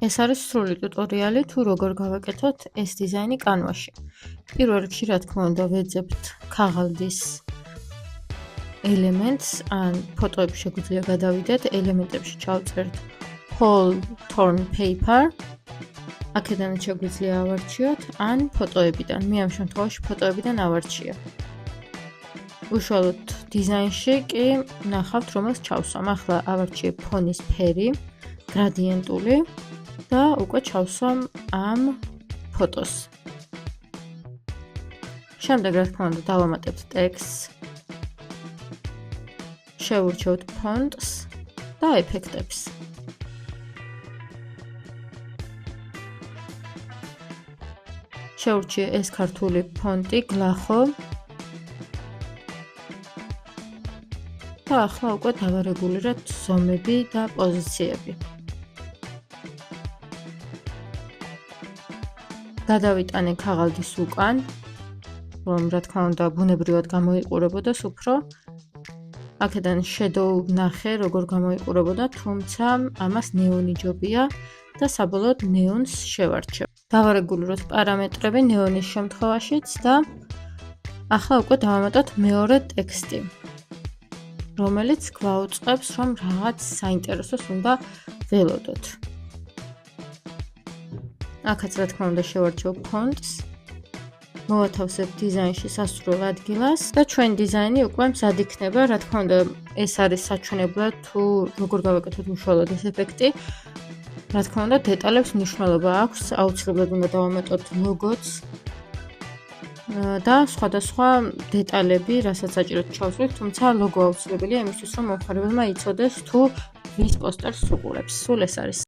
ეს არის სრული ტუტორიალი თუ როგორ გავაკეთოთ ეს დიზაინი Canva-ში. პირველ რიგში, რა თქმა უნდა, ვეძებთ ქაღალდის ელემენტს, ან ფოტოები შეგვიძლია გადავიდეთ, ელემენტებში ჩავწერთ whole torn paper. აქედანაც შეგვიძლია ავარჩიოთ, ან ფოტოებიდან. მე ამ შემთხვევაში ფოტოებიდან ავარჩია. უშუალოდ დიზაინში კი ნახავთ, რომელს ჩავსვამ. ახლა ავარჩიებ ფონის ფერი, გრადიენტული და უკვე ჩავსვამ ამ ფოტოს. შემდეგ, რა თქმა უნდა, დავამატებთ ტექსტს. შევურჩევთ ფონტს და ეფექტებს. შევურჩიე ეს ქართული ფონტი, გლახო. და ახლა უკვე დავარეგულირებთ ზომები და პოზიციები. გადავიტანე ქაღალდის უკან, რომ რა თქმა უნდა ბუნებრივად გამოიყურებოდეს უფრო. აქედან shadow ნახე, როგორ გამოიყურებოდა, თუმცა ამას ნეონი ჯობია და საბოლოოდ ნეონს შევარჩევ. დავარეგულიროთ პარამეტრები ნეონის შემთხვევაშიც და ახლა უკვე დავამატოთ მეორე ტექსტი, რომელიც გვაუწყებს, რომ რაღაც საინტერესოს უნდა ველოდოთ. აქაც რა თქმა უნდა შევარჩევ ფონტს, მოვათავსებ დიზაინში სასურველ ადგილას და ჩვენ დიზაინი უკვე მზად იქნება. რა თქმა უნდა, ეს არის საჩვენებლად თუ როგორ გავაკეთოთ უშუალოდ ეს ეფექტი. რა თქმა უნდა, დეტალებს მნიშვნელობა აქვს, აუცილებლად უნდა დავამატოთ ლოგოც და სხვადასხვა დეტალები, რასაც საჭიროდ ჩავსვით, თუმცა ლოგო აუცილებელია იმისთვის, რომ მომხმარებელმა იცოდეს თუ ვის პოსტერს უყურებს. სულ ეს არის.